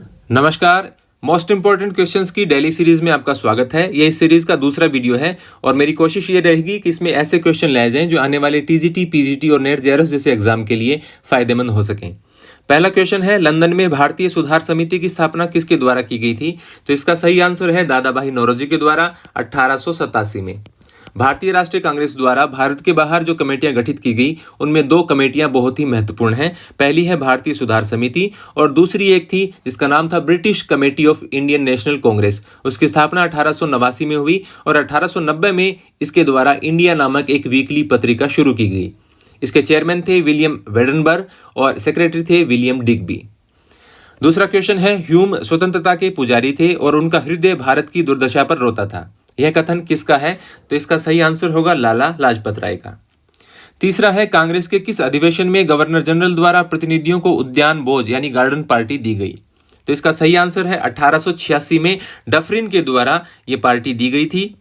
नमस्कार। Most important questions की daily series में आपका स्वागत है। ये इस सीरीज का दूसरा वीडियो है और मेरी कोशिश ये रहेगी कि इसमें ऐसे क्वेश्चन लाए जाएं जो आने वाले टीजीटी, पीजीटी और नेट जेआरएफ जैसे एग्जाम के लिए फायदेमंद हो सकें। पहला क्वेश्चन है, लंदन में भारतीय सुधार समिति की स्थापना किसके द्वारा की गई थी? तो इसका सही आंसर है दादा भाई नौरोजी के द्वारा 1887 में। भारतीय राष्ट्रीय कांग्रेस द्वारा भारत के बाहर जो कमेटियां गठित की गई उनमें दो कमेटियां बहुत ही महत्वपूर्ण हैं। पहली है भारतीय सुधार समिति और दूसरी एक थी जिसका नाम था British committee of Indian national Congress. उसकी स्थापना 1889 में हुई और 1890 में इसके द्वारा इंडिया नामक एक वीकली पत्रिका शुरू की गई। इसके चेयरमैन थे विलियम वेडनबर्ग और सेक्रेटरी थे विलियम डिग्बी। दूसरा क्वेश्चन है, ह्यूम स्वतंत्रता के पुजारी थे और उनका हृदय भारत की दुर्दशा पर रोता था। यह कथन किसका है? तो इसका सही आंसर होगा लाला लाजपत राय का। तीसरा है, कांग्रेस के किस अधिवेशन में गवर्नर जनरल द्वारा प्रतिनिधियों को उद्यान भोज यानी गार्डन पार्टी दी गई? तो इसका सही आंसर है 1886 में डफरिन के द्वारा यह पार्टी दी गई थी।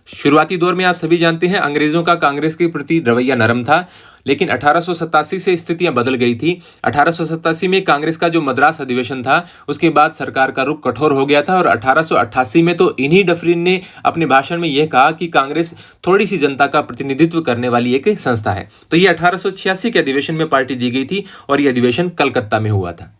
शुरुआती दौर में आप सभी जानते हैं अंग्रेजों का कांग्रेस के प्रति रवैया नरम था, लेकिन 1887 से स्थितियां बदल गई थी। 1887 में कांग्रेस का जो मद्रास अधिवेशन था उसके बाद सरकार का रुख कठोर हो गया था और 1888 में तो इन्हीं डफरिन ने अपने भाषण में यह कहा कि कांग्रेस थोड़ी सी जनता का प्रतिनिधित्व करने वाली एक संस्था है। तो ये 1886 के अधिवेशन में पार्टी दी गई थी और यह अधिवेशन कलकत्ता में हुआ था।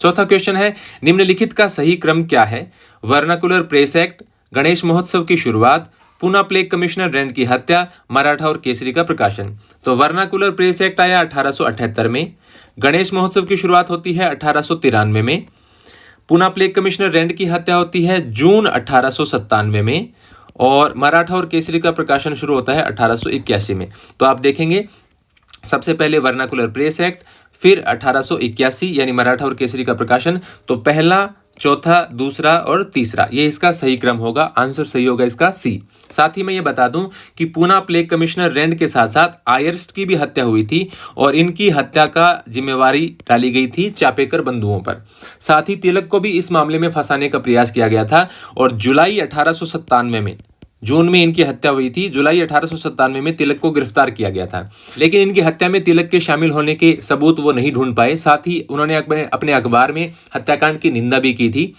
चौथा क्वेश्चन है, निम्नलिखित का सही क्रम क्या है? वर्नाकुलर प्रेस एक्ट, गणेश महोत्सव की शुरुआत, पूना प्लेग कमिश्नर रैंड की हत्या, मराठा और केसरी का प्रकाशन। तो वर्नाकुलर प्रेस एक्ट आया 1878 में, गणेश महोत्सव की शुरुआत होती है 1893 में, पूना प्लेग कमिश्नर रैंड की हत्या होती है जून 1897 में और मराठा और केसरी का प्रकाशन शुरू होता है 1881 में। तो आप देखेंगे सबसे पहले वर्नाकुलर प्रेस एक्ट, फिर 1881 यानी मराठा और केसरी का प्रकाशन। तो पहला, चौथा, दूसरा और तीसरा ये इसका सही क्रम होगा। आंसर सही होगा इसका सी। साथ ही मैं ये बता दूं कि पूना प्लेग कमिश्नर रैंड के साथ साथ आयर्स्ट की भी हत्या हुई थी और इनकी हत्या का जिम्मेवारी डाली गई थी चापेकर बंधुओं पर। साथ ही तिलक को भी इस मामले में फंसाने का प्रयास किया गया था और जुलाई 1897 में, जून में इनकी हत्या हुई थी, जुलाई 1897 में तिलक को गिरफ्तार किया गया था। लेकिन इनकी हत्या में तिलक के शामिल होने के सबूत वो नहीं ढूंढ पाए। साथ ही उन्होंने अपने अखबार में हत्याकांड की निंदा भी की थी।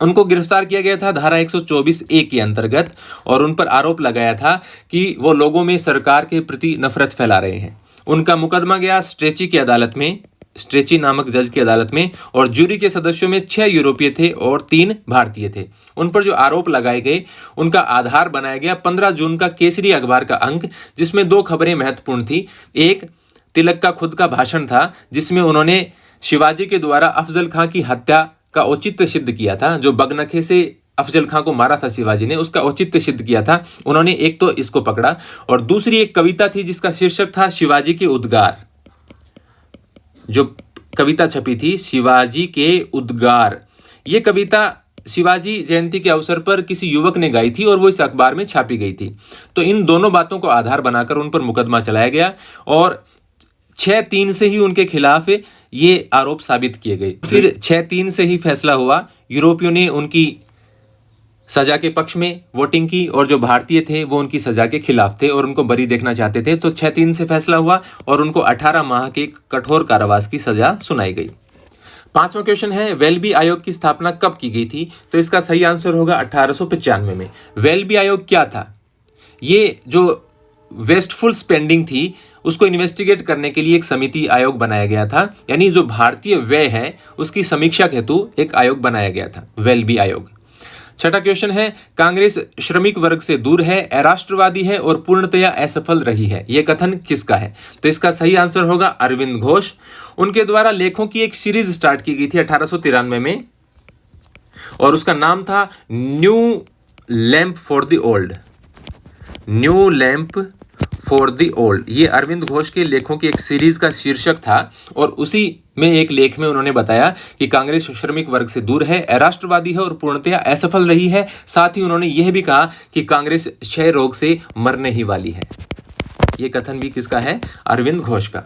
उनको गिरफ्तार किया गया था धारा 124A के अंतर्गत और उन पर आरोप लगाया था कि वो लोगों में सरकार के प्रति नफरत फैला रहे हैं। उनका मुकदमा गया स्ट्रेची की अदालत में, स्ट्रेची नामक जज की अदालत में, और जूरी के सदस्यों में 6 यूरोपीय थे और 3 भारतीय थे। उन पर जो आरोप लगाए गए उनका आधार बनाया गया 15 जून का केसरी अखबार का अंक, जिसमें 2 खबरें महत्वपूर्ण थी। एक, तिलक का खुद का भाषण था जिसमें उन्होंने शिवाजी के द्वारा अफजल खां की हत्या का औचित्य सिद्ध किया था। जो बगनखे से अफजल खां को मारा था शिवाजी ने, उसका औचित्य सिद्ध किया था उन्होंने। एक तो इसको पकड़ा और दूसरी एक कविता थी जिसका शीर्षक था शिवाजी के उद्गार। जो कविता छपी थी शिवाजी के उद्गार, ये कविता शिवाजी जयंती के अवसर पर किसी युवक ने गाई थी और वो इस अखबार में छापी गई थी। तो इन दोनों बातों को आधार बनाकर उन पर मुकदमा चलाया गया और 6-3 से ही उनके खिलाफ ये आरोप साबित किए गए। फिर 6-3 से ही फैसला हुआ। यूरोपियों ने उनकी सजा के पक्ष में वोटिंग की और जो भारतीय थे वो उनकी सजा के खिलाफ थे और उनको बरी देखना चाहते थे। तो 6-3 से फैसला हुआ और उनको 18 माह के कठोर कारावास की सजा सुनाई गई। पांचवा क्वेश्चन है, वेलबी आयोग की स्थापना कब की गई थी? तो इसका सही आंसर होगा 1895 में। वेलबी आयोग क्या था? ये जो वेस्टफुल स्पेंडिंग थी उसको इन्वेस्टिगेट करने के लिए एक समिति आयोग बनाया गया था, यानी जो भारतीय व्यय है उसकी समीक्षा हेतु एक आयोग बनाया गया था, वेलबी आयोग। छठा क्वेश्चन है, कांग्रेस श्रमिक वर्ग से दूर है, अराष्ट्रवादी है और पूर्णतया असफल रही है। यह कथन किसका है? तो इसका सही आंसर होगा अरविंद घोष। उनके द्वारा लेखों की एक सीरीज स्टार्ट की गई थी 1893 में और उसका नाम था new lamp for the old. New lamp for the old, ये अरविंद घोष के लेखों की एक सीरीज का शीर्षक था और उसी में एक लेख में उन्होंने बताया कि कांग्रेस श्रमिक वर्ग से दूर है, अराष्ट्रवादी है और पूर्णतया असफल रही है। साथ ही उन्होंने यह भी कहा कि कांग्रेस क्षय रोग से मरने ही वाली है। यह कथन भी किसका है? अरविंद घोष का।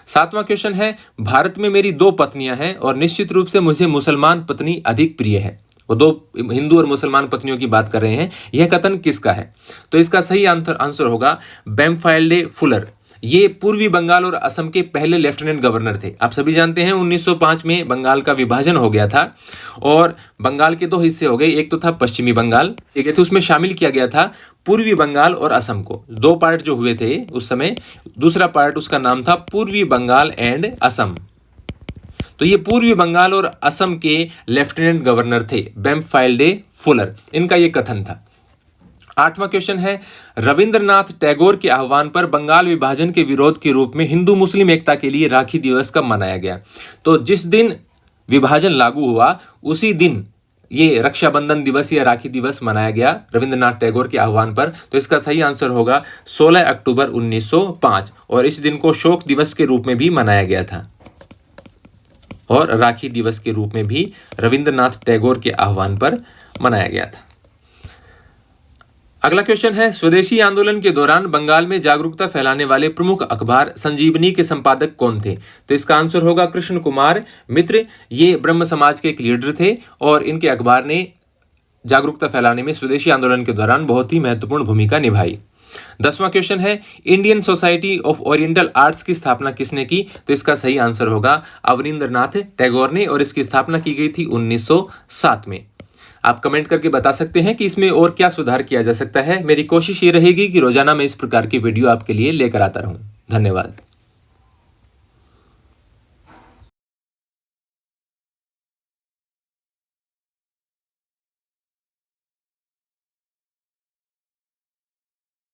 सातवां क्वेश्चन है, भारत में मेरी 2 पत्नियां हैं और निश्चित रूप से मुझे मुसलमान पत्नी अधिक प्रिय है। वो 2 हिंदू और मुसलमान पत्नियों की बात कर रहे हैं। यह कथन किसका है? तो इसका सही आंसर होगा बैम्फाइल्डे फुलर। ये पूर्वी बंगाल और असम के पहले लेफ्टिनेंट गवर्नर थे। आप सभी जानते हैं 1905 में बंगाल का विभाजन हो गया था और बंगाल के दो हिस्से हो गए, एक तो था पश्चिमी बंगाल, ठीक है, तो उसमें शामिल किया गया था पूर्वी बंगाल और असम को। दो पार्ट जो हुए थे उस समय, दूसरा पार्ट उसका नाम था पूर्वी बंगाल एंड असम। तो ये पूर्वी बंगाल और असम के लेफ्टिनेंट गवर्नर थे बैम्फाइल्डे फुलर, इनका ये कथन था। 8वां क्वेश्चन है, रविंद्रनाथ टैगोर के आह्वान पर बंगाल विभाजन के विरोध के रूप में हिंदू मुस्लिम एकता के लिए राखी दिवस कब मनाया गया? तो जिस दिन विभाजन लागू हुआ उसी दिन ये रक्षाबंधन दिवस या राखी दिवस मनाया गया रविंद्रनाथ टैगोर के आह्वान पर। तो इसका सही आंसर होगा 16 अक्टूबर 1905 और इस दिन को शोक दिवस के रूप में भी मनाया गया था और राखी दिवस के रूप में भी रविंद्रनाथ टैगोर के आह्वान पर मनाया गया था। अगला क्वेश्चन है, स्वदेशी आंदोलन के दौरान बंगाल में जागरूकता फैलाने वाले प्रमुख अखबार संजीवनी के संपादक कौन थे? तो इसका आंसर होगा कृष्ण कुमार मित्र। ये ब्रह्म समाज के एक लीडर थे और इनके अखबार ने जागरूकता फैलाने में स्वदेशी आंदोलन के दौरान बहुत ही महत्वपूर्ण भूमिका निभाई। 10वां क्वेश्चन है, Indian society of oriental arts की स्थापना किसने की? तो इसका सही आंसर होगा अवनींद्रनाथ टैगोर ने और इसकी स्थापना की गई थी 1907 में। आप कमेंट करके बता सकते हैं कि इसमें और क्या सुधार किया जा सकता है। मेरी कोशिश ये रहेगी कि रोजाना मैं इस प्रकार की वीडियो आपके लिए लेकर आता रहूं। धन्यवाद।